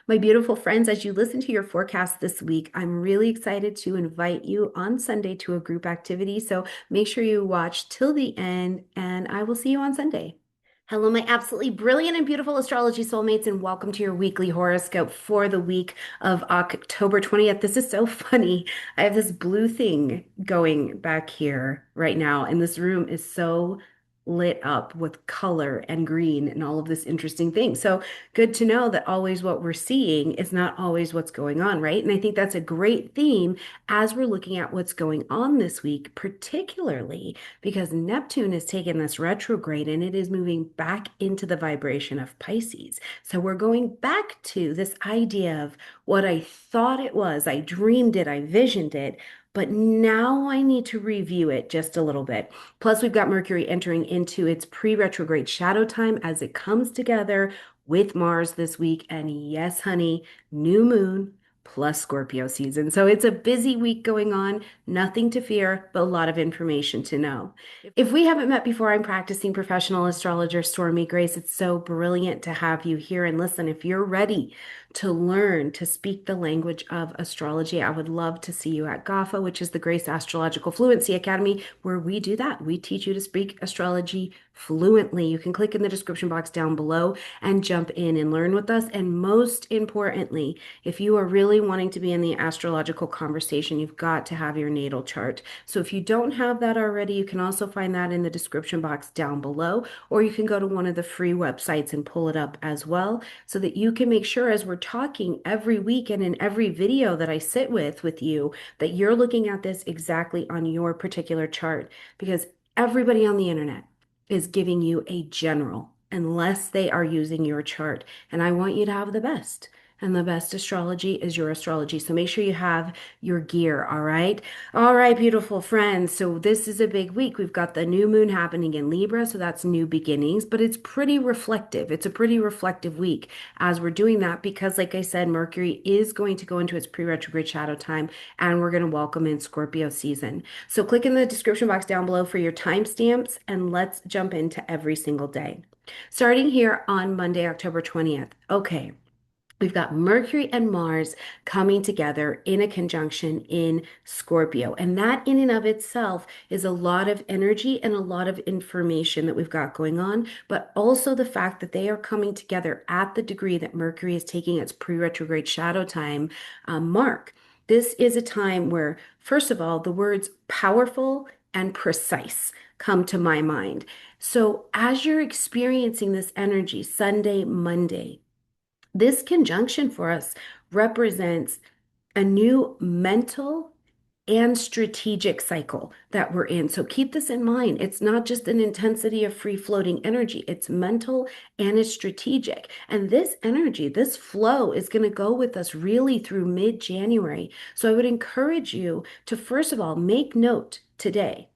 My beautiful friends, as you listen to your forecast this week, I'm really excited to invite you on Sunday to a group activity. So make sure you watch till the end, and I will see you on Sunday. Hello, my absolutely brilliant and beautiful astrology soulmates, and welcome to your weekly horoscope for the week of October 20th. This is so funny. I have this blue thing going back here right now, and this room is so lit up with color and green and all of this interesting thing. So good to know that always what we're seeing is not always what's going on, right? And I think that's a great theme as we're looking at what's going on this week, particularly because Neptune has taken this retrograde and it is moving back into the vibration of Pisces. So we're going back to this idea of what I thought it was. I dreamed it, I visioned it, but now I need to review it just a little bit. Plus, we've got Mercury entering into its pre-retrograde shadow time as it comes together with Mars this week. And yes, honey, new moon plus Scorpio season. So it's a busy week going on, nothing to fear, but a lot of information to know. If we haven't met before, I'm practicing professional astrologer Stormie Grace. It's so brilliant to have you here. And listen, if you're ready to learn to speak the language of astrology, I would love to see you at GAFA, which is the Grace Astrological Fluency Academy, where we do that. We teach you to speak astrology fluently. You can click in the description box down below and jump in and learn with us. And most importantly, if you are really wanting to be in the astrological conversation, you've got to have your natal chart. So if you don't have that already, you can also find that in the description box down below, or you can go to one of the free websites and pull it up as well, so that you can make sure as we're talking every week and in every video that I sit with you, that you're looking at this exactly on your particular chart, because everybody on the internet is giving you a general unless they are using your chart. And I want you to have the best. And the best astrology is your astrology. So make sure you have your gear, all right? All right, beautiful friends. So this is a big week. We've got the new moon happening in Libra, so that's new beginnings, but it's pretty reflective. It's a pretty reflective week as we're doing that because, like I said, Mercury is going to go into its pre-retrograde shadow time, and we're going to welcome in Scorpio season. So click in the description box down below for your timestamps, and let's jump into every single day. Starting here on Monday, October 20th. Okay. We've got Mercury and Mars coming together in a conjunction in Scorpio. And that, in and of itself, is a lot of energy and a lot of information that we've got going on, but also the fact that they are coming together at the degree that Mercury is taking its pre retrograde shadow time mark. This is a time where, first of all, the words powerful and precise come to my mind. So, as you're experiencing this energy Sunday, Monday, this conjunction for us represents a new mental and strategic cycle that we're in. So keep this in mind. It's not just an intensity of free floating energy, it's mental and it's strategic. And this energy, this flow is going to go with us really through mid-January. So I would encourage you to, first of all, make note today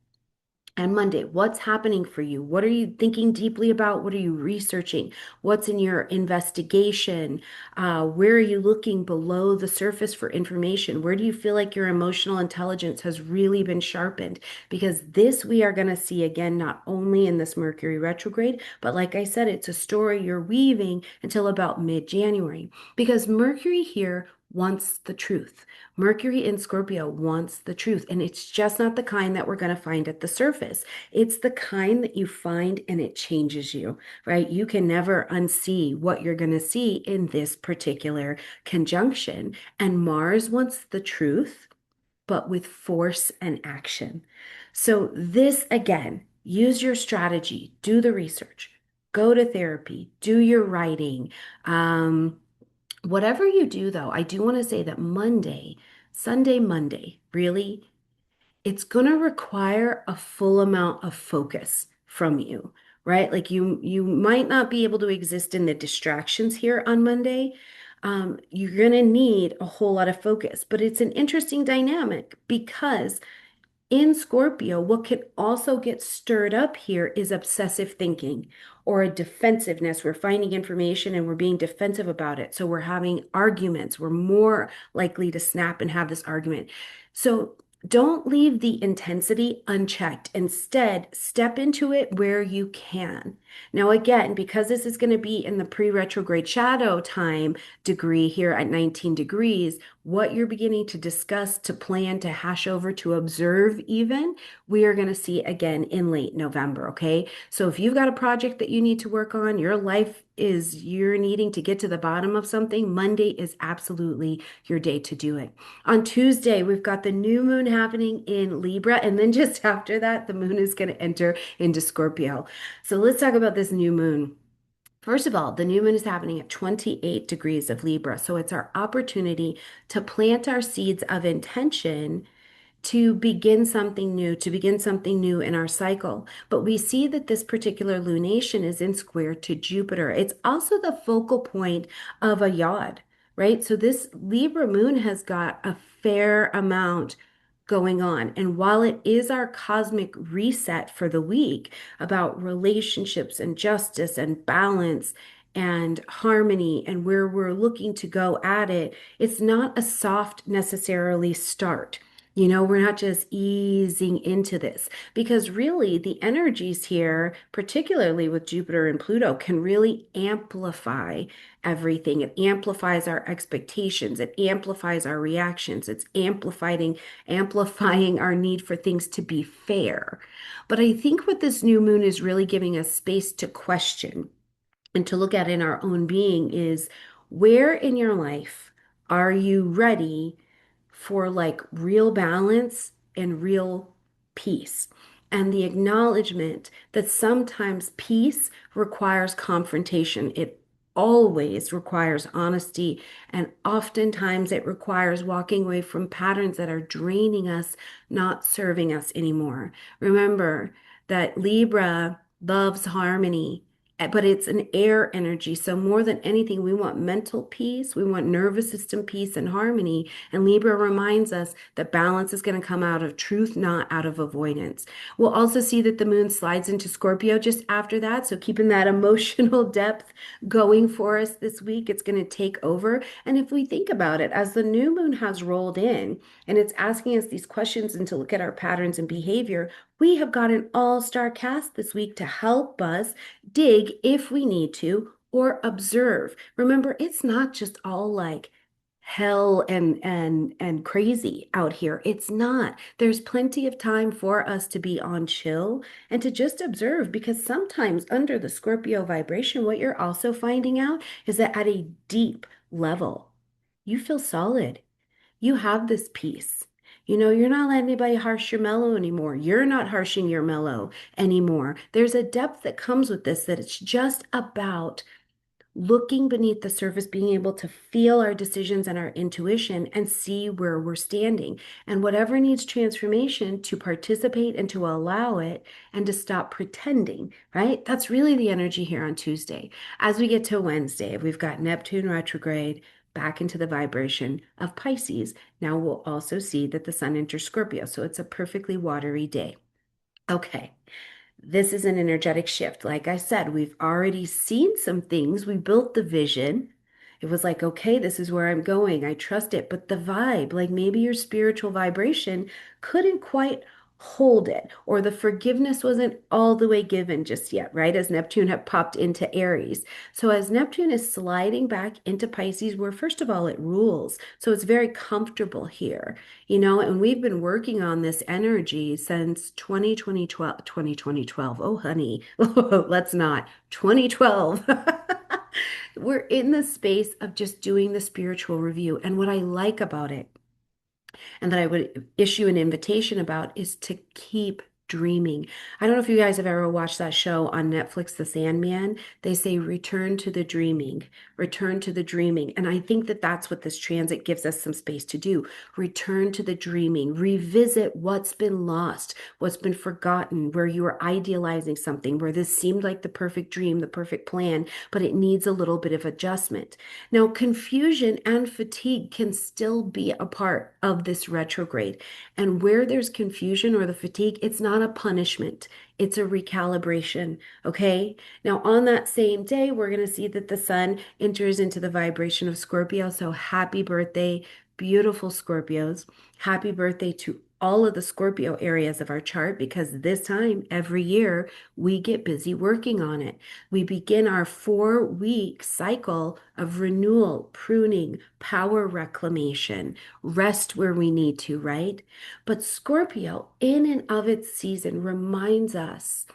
and Monday, what's happening for you? What are you thinking deeply about? What are you researching? What's in your investigation? Where are you looking below the surface for information? Where do you feel like your emotional intelligence has really been sharpened? Because this we are going to see again, not only in this Mercury retrograde, but like I said, it's a story you're weaving until about mid-January. Because Mercury here wants the truth. Mercury in Scorpio wants the truth, and it's just not the kind that we're going to find at the surface. It's the kind that you find and it changes you, right? You can never unsee what you're going to see in this particular conjunction. And Mars wants the truth, but with force and action. So, this again, use your strategy, do the research, go to therapy, do your writing. Whatever you do, though, I do want to say that Monday, Sunday, Monday, really, it's going to require a full amount of focus from you, right? Like you might not be able to exist in the distractions here on Monday. You're going to need a whole lot of focus, but it's an interesting dynamic because in Scorpio, what can also get stirred up here is obsessive thinking or a defensiveness. We're finding information and we're being defensive about it. So we're having arguments. We're more likely to snap and have this argument. So don't leave the intensity unchecked. Instead, step into it where you can. Now, again, because this is going to be in the pre-retrograde shadow time degree here at 19 degrees, what you're beginning to discuss, to plan, to hash over, to observe even, we are going to see again in late November, okay? So if you've got a project that you need to work on, your life is you're needing to get to the bottom of something, Monday is absolutely your day to do it. On Tuesday, we've got the new moon happening in Libra, and then just after that, the moon is going to enter into Scorpio. So let's talk about this new moon. First of all, the new moon is happening at 28 degrees of Libra. So it's our opportunity to plant our seeds of intention to begin something new, to begin something new in our cycle. But we see that this particular lunation is in square to Jupiter. It's also the focal point of a yod, right? So this Libra moon has got a fair amount going on. And while it is our cosmic reset for the week about relationships and justice and balance and harmony and where we're looking to go at it, it's not a soft necessarily start. You know, we're not just easing into this because really the energies here, particularly with Jupiter and Pluto, can really amplify everything. It amplifies our expectations, it amplifies our reactions, it's amplifying our need for things to be fair. But I think what this new moon is really giving us space to question and to look at in our own being is where in your life are you ready for like real balance and real peace? And the acknowledgement that sometimes peace requires confrontation. It always requires honesty, and oftentimes it requires walking away from patterns that are draining us, not serving us anymore. Remember that Libra loves harmony, but it's an air energy. So more than anything, we want mental peace, we want nervous system peace and harmony. And Libra reminds us that balance is going to come out of truth, not out of avoidance. We'll also see that the moon slides into Scorpio just after that. So keeping that emotional depth going for us this week, it's going to take over. And if we think about it, as the new moon has rolled in and it's asking us these questions and to look at our patterns and behavior, we have got an all-star cast this week to help us dig if we need to, or observe. Remember, it's not just all like hell and crazy out here. It's not. There's plenty of time for us to be on chill and to just observe, because sometimes under the Scorpio vibration, what you're also finding out is that at a deep level, you feel solid. You have this peace. You know, you're not letting anybody harsh your mellow anymore. You're not harshing your mellow anymore. There's a depth that comes with this, that it's just about looking beneath the surface, being able to feel our decisions and our intuition and see where we're standing. And whatever needs transformation, to participate and to allow it and to stop pretending, right? That's really the energy here on Tuesday. As we get to Wednesday, we've got Neptune retrograde back into the vibration of Pisces. Now we'll also see that the sun enters Scorpio, so it's a perfectly watery day. Okay. This is an energetic shift. Like I said, we've already seen some things. We built the vision. It was like, okay, this is where I'm going. I trust it. But the vibe, like maybe your spiritual vibration couldn't quite hold it, or the forgiveness wasn't all the way given just yet, right? As Neptune had popped into Aries. So as Neptune is sliding back into Pisces, where first of all, it rules. So it's very comfortable here, you know, and we've been working on this energy since 2012. Oh, honey, let's not. 2012. We're in the space of just doing the spiritual review. And what I like about it, and that I would issue an invitation about, is to keep dreaming. I don't know if you guys have ever watched that show on Netflix, The Sandman. They say return to the dreaming, return to the dreaming. And I think that that's what this transit gives us some space to do. Return to the dreaming, revisit what's been lost, what's been forgotten, where you were idealizing something, where this seemed like the perfect dream, the perfect plan, but it needs a little bit of adjustment. Now, confusion and fatigue can still be a part of this retrograde. And where there's confusion or the fatigue, it's not a punishment, it's a recalibration. Okay. Now, on that same day, we're going to see that the sun enters into the vibration of Scorpio. So, happy birthday, beautiful Scorpios. Happy birthday to all of the Scorpio areas of our chart because this time every year we get busy working on it. We begin our 4-week cycle of renewal, pruning, power reclamation, rest where we need to, right? But Scorpio, in and of its season, reminds us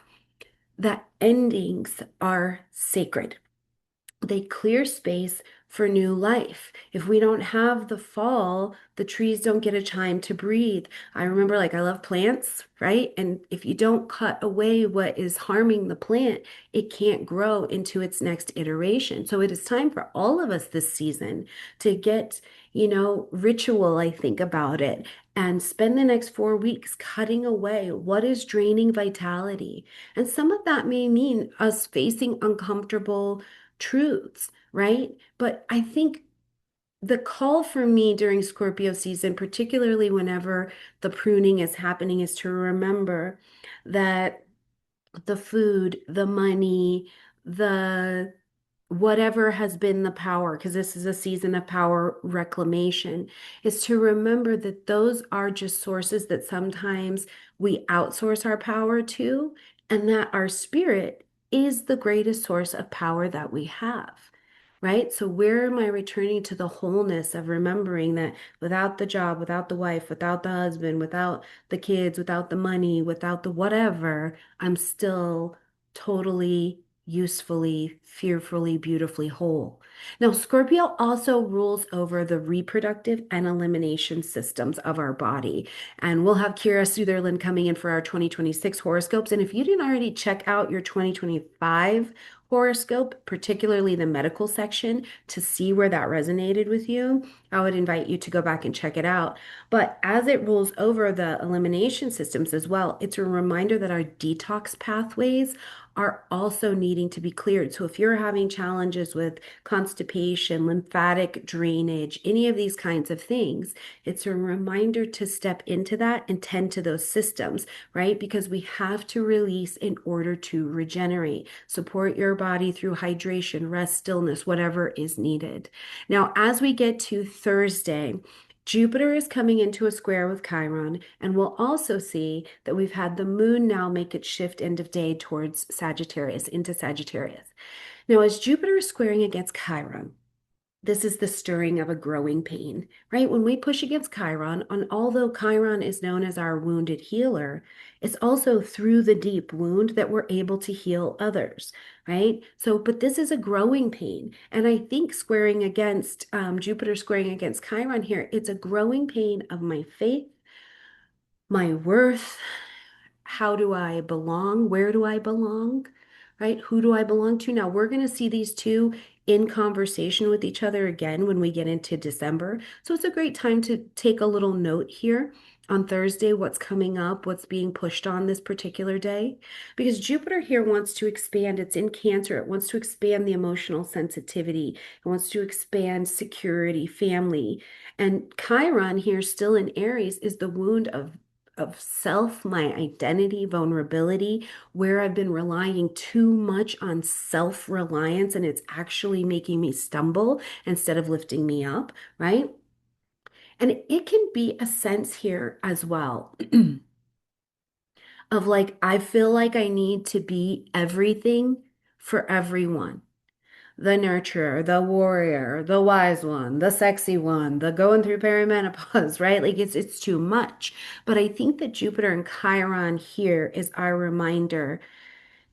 that endings are sacred. They clear space for new life. If we don't have the fall, the trees don't get a time to breathe. I remember, like, I love plants, right? And if you don't cut away what is harming the plant, it can't grow into its next iteration. So it is time for all of us this season to get, ritual, I think about it, and spend the next 4 weeks cutting away what is draining vitality. And some of that may mean us facing uncomfortable truths, right? But I think the call for me during Scorpio season, particularly whenever the pruning is happening, is to remember that the food, the money, the whatever has been the power, because this is a season of power reclamation, is to remember that those are just sources that sometimes we outsource our power to, and that our spirit is the greatest source of power that we have. Right? So, where am I returning to the wholeness of remembering that without the job, without the wife, without the husband, without the kids, without the money, without the whatever, I'm still totally, usefully, fearfully, beautifully whole. Now, Scorpio also rules over the reproductive and elimination systems of our body. And we'll have Kira Sutherland coming in for our 2026 horoscopes. And if you didn't already check out your 2025 horoscope, particularly the medical section, to see where that resonated with you, I would invite you to go back and check it out. But as it rules over the elimination systems as well, it's a reminder that our detox pathways are also needing to be cleared. So if you're having challenges with constipation, lymphatic drainage, any of these kinds of things, it's a reminder to step into that and tend to those systems, right? Because we have to release in order to regenerate. Support your body through hydration, rest, stillness, whatever is needed. Now, as we get to Thursday, Jupiter is coming into a square with Chiron, and we'll also see that we've had the moon now make its shift end of day towards Sagittarius, into Sagittarius. Now, as Jupiter is squaring against Chiron, this is the stirring of a growing pain, right? When we push against Chiron, and although Chiron is known as our wounded healer, it's also through the deep wound that we're able to heal others, right? So, but this is a growing pain. And I think squaring against Jupiter squaring against Chiron here, it's a growing pain of my faith, my worth. How do I belong? Where do I belong? Right? Who do I belong to? Now, we're going to see these two in conversation with each other again when we get into December. So it's a great time to take a little note here on Thursday, what's coming up, what's being pushed on this particular day. Because Jupiter here wants to expand. It's in Cancer. It wants to expand the emotional sensitivity. It wants to expand security, family. And Chiron here, still in Aries, is the wound of self, my identity, vulnerability, where I've been relying too much on self-reliance and it's actually making me stumble instead of lifting me up, right? And it can be a sense here as well of like, I feel like I need to be everything for everyone. The nurturer, the warrior, the wise one, the sexy one, the going through perimenopause, right? Like it's too much. But I think that Jupiter and Chiron here is our reminder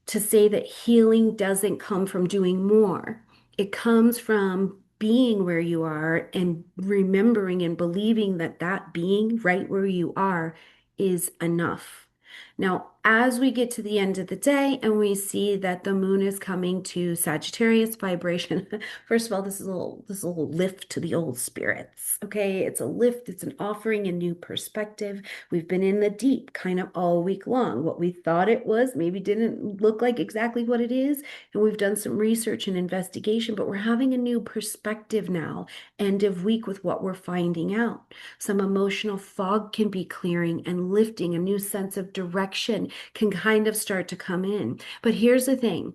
to say that healing doesn't come from doing more. It comes from being where you are and remembering and believing that that being right where you are is enough. Now, as we get to the end of the day and we see that the moon is coming to Sagittarius vibration, first of all, this is a little lift to the old spirits. Okay, it's a lift, it's an offering a new perspective. We've been in the deep kind of all week long. What we thought it was maybe didn't look like exactly what it is. And we've done some research and investigation, but we're having a new perspective now, end of week with what we're finding out. Some emotional fog can be clearing and lifting, a new sense of direction can kind of start to come in. But here's the thing.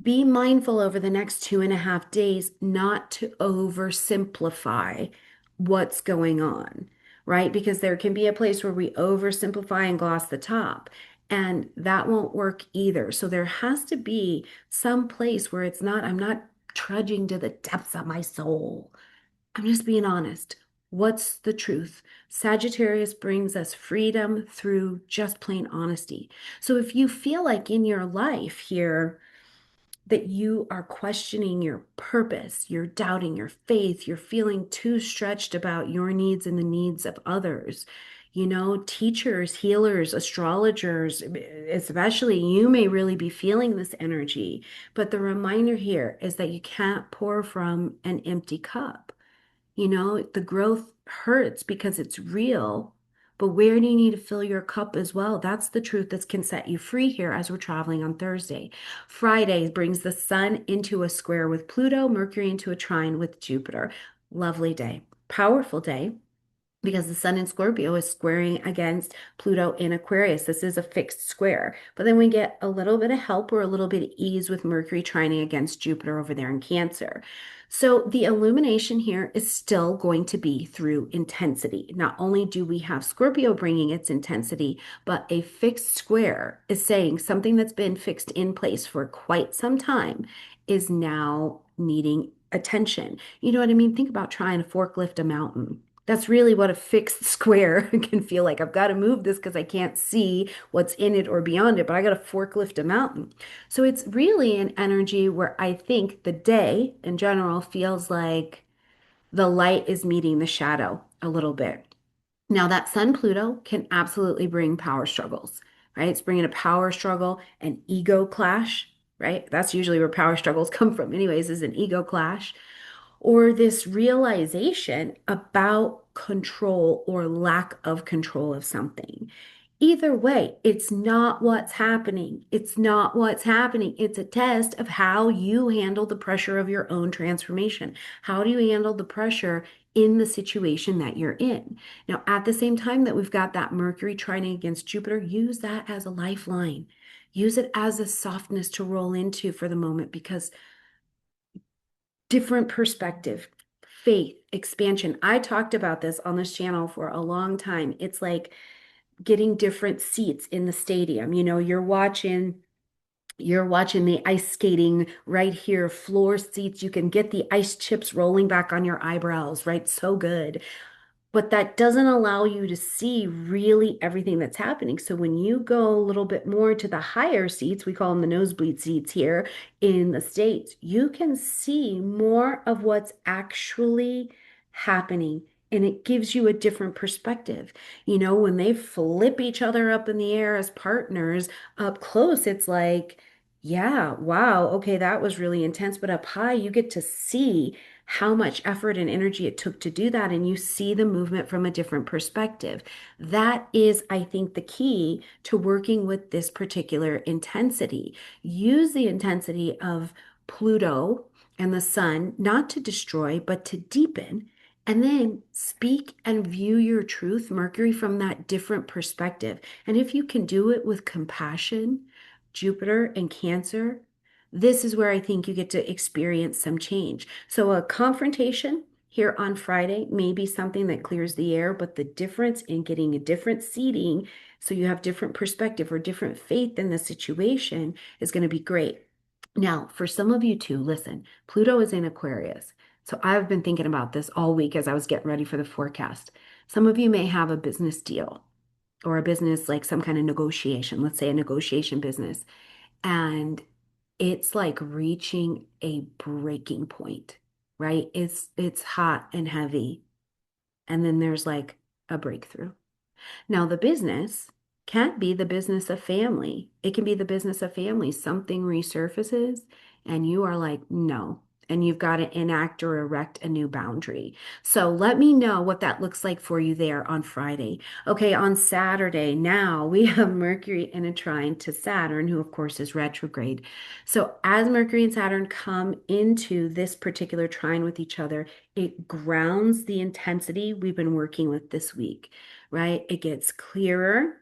Be mindful over the next 2.5 days not to oversimplify what's going on, right? Because there can be a place where we oversimplify and gloss the top. And that won't work either. So there has to be some place where it's not, I'm not trudging to the depths of my soul. I'm just being honest. What's the truth? Sagittarius brings us freedom through just plain honesty. So if you feel like in your life here, that you are questioning your purpose, you're doubting your faith, you're feeling too stretched about your needs and the needs of others. Teachers, healers, astrologers, especially, you may really be feeling this energy. But the reminder here is that you can't pour from an empty cup. The growth hurts because it's real, but where do you need to fill your cup as well? That's the truth that can set you free here as we're traveling on Thursday. Friday brings the sun into a square with Pluto, Mercury into a trine with Jupiter. Lovely day, powerful day, because the sun in Scorpio is squaring against Pluto in Aquarius. This is a fixed square. But then we get a little bit of help or a little bit of ease with Mercury trining against Jupiter over there in Cancer. So the illumination here is still going to be through intensity. Not only do we have Scorpio bringing its intensity, but a fixed square is saying something that's been fixed in place for quite some time is now needing attention. You know what I mean? Think about trying to forklift a mountain. That's really what a fixed square can feel like. I've got to move this because I can't see what's in it or beyond it, but I got to forklift a mountain. So it's really an energy where I think the day in general feels like the light is meeting the shadow a little bit. Now, that Sun Pluto can absolutely bring power struggles, right? It's bringing a power struggle, an ego clash, right? That's usually where power struggles come from, anyways, is an ego clash or this realization about control or lack of control of something. Either way, it's not what's happening. It's not what's happening. It's a test of how you handle the pressure of your own transformation. How do you handle the pressure in the situation that you're in? Now, at the same time that we've got that Mercury trining against Jupiter, use that as a lifeline. Use it as a softness to roll into for the moment because different perspective, faith, expansion. I talked about this on this channel for a long time. It's like getting different seats in the stadium. You're watching the ice skating right here, floor seats. You can get the ice chips rolling back on your eyebrows, right? So good. But that doesn't allow you to see really everything that's happening. So when you go a little bit more to the higher seats, we call them the nosebleed seats here in the States, you can see more of what's actually happening. And it gives you a different perspective. When they flip each other up in the air as partners up close, it's like, yeah, wow, okay, that was really intense. But up high, you get to see how much effort and energy it took to do that, and you see the movement from a different perspective. That is, I think, the key to working with this particular intensity. Use the intensity of Pluto and the sun, not to destroy, but to deepen. And then speak and view your truth, Mercury, from that different perspective. And if you can do it with compassion, Jupiter and Cancer, this is where I think you get to experience some change. So a confrontation here on Friday may be something that clears the air, but the difference in getting a different seating so you have different perspective or different faith in the situation is going to be great. Now, for some of you too, listen, Pluto is in Aquarius. So I've been thinking about this all week as I was getting ready for the forecast. Some of you may have a business deal or a business like some kind of negotiation, let's say a negotiation business. And it's like reaching a breaking point, right? It's hot and heavy. And then there's like a breakthrough. Now, the business can't be the business of family. It can be the business of family. Something resurfaces and you are like, no. And you've got to enact or erect a new boundary. So let me know what that looks like for you there on Friday. Okay, on Saturday, now we have Mercury in a trine to Saturn, who of course is retrograde. So as Mercury and Saturn come into this particular trine with each other, it grounds the intensity we've been working with this week, right? It gets clearer.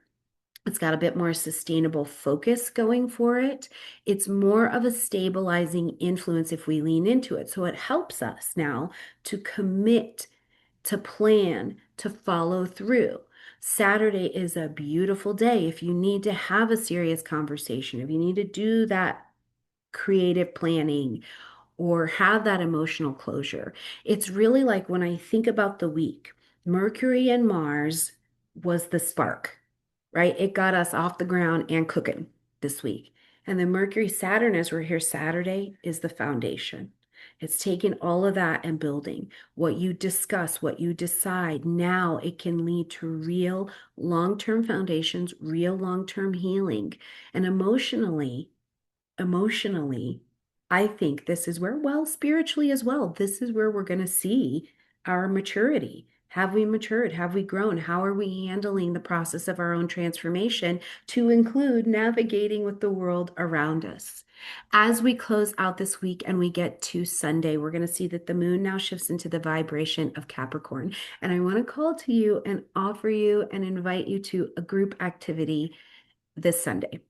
It's got a bit more sustainable focus going for it. It's more of a stabilizing influence if we lean into it. So it helps us now to commit to plan, to follow through. Saturday is a beautiful day if you need to have a serious conversation, if you need to do that creative planning or have that emotional closure. It's really like when I think about the week, Mercury and Mars was the spark, right? It got us off the ground and cooking this week. And then Mercury, Saturn, as we're here Saturday, is the foundation. It's taking all of that and building what you discuss, what you decide. Now it can lead to real long-term foundations, real long-term healing. And emotionally, I think this is where, well, spiritually as well, this is where we're going to see our maturity. Have we matured? Have we grown? How are we handling the process of our own transformation to include navigating with the world around us? As we close out this week and we get to Sunday, we're going to see that the moon now shifts into the vibration of Capricorn. And I want to call to you and offer you and invite you to a group activity this Sunday.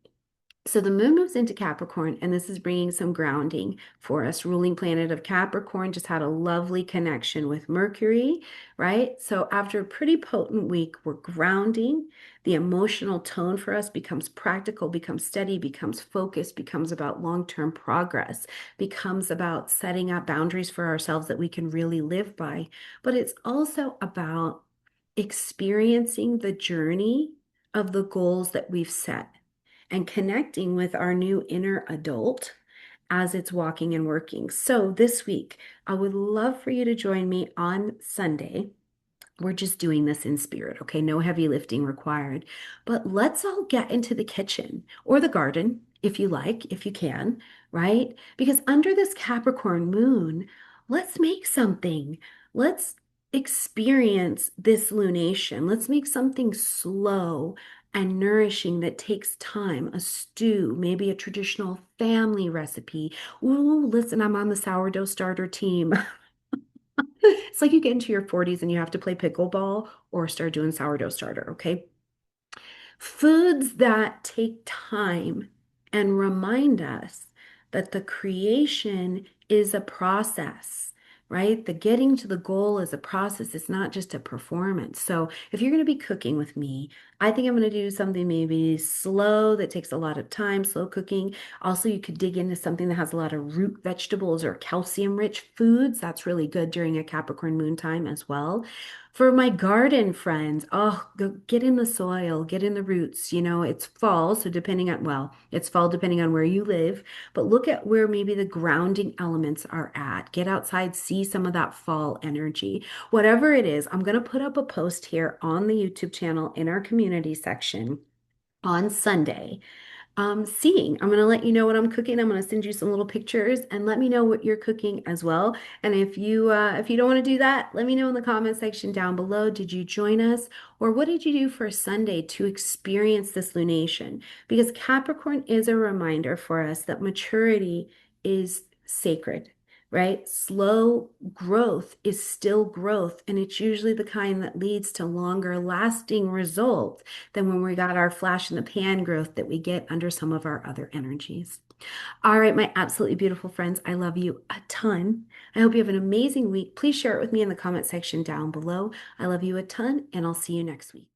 So the moon moves into Capricorn, and this is bringing some grounding for us. Ruling planet of Capricorn just had a lovely connection with Mercury, right? So after a pretty potent week, we're grounding. The emotional tone for us becomes practical, becomes steady, becomes focused, becomes about long-term progress, becomes about setting up boundaries for ourselves that we can really live by. But it's also about experiencing the journey of the goals that we've set and connecting with our new inner adult as it's walking and working. So this week, I would love for you to join me on Sunday. We're just doing this in spirit, okay? No heavy lifting required. But let's all get into the kitchen or the garden if you like, if you can, right? Because under this Capricorn moon, let's make something. Let's experience this lunation. Let's make something slow and nourishing that takes time, a stew, maybe a traditional family recipe. Ooh, listen, I'm on the sourdough starter team. It's like you get into your 40s and you have to play pickleball or start doing sourdough starter, okay? Foods that take time and remind us that the creation is a process, right? The getting to the goal is a process. It's not just a performance. So if you're going to be cooking with me, I think I'm going to do something maybe slow that takes a lot of time, slow cooking. Also, you could dig into something that has a lot of root vegetables or calcium-rich foods. That's really good during a Capricorn moon time as well. For my garden friends, oh, go get in the soil, get in the roots. You know, it's fall, so depending on, well, it's fall depending on where you live, but look at where maybe the grounding elements are at. Get outside, see some of that fall energy. Whatever it is, I'm going to put up a post here on the YouTube channel in our community section on Sunday seeing. I'm going to let you know what I'm cooking. I'm going to send you some little pictures and let me know what you're cooking as well. And if you don't want to do that, let me know in the comment section down below. Did you join us or what did you do for Sunday to experience this lunation? Because Capricorn is a reminder for us that maturity is sacred. Right? Slow growth is still growth, and it's usually the kind that leads to longer lasting results than when we got our flash in the pan growth that we get under some of our other energies. All right, my absolutely beautiful friends, I love you a ton. I hope you have an amazing week. Please share it with me in the comment section down below. I love you a ton, and I'll see you next week.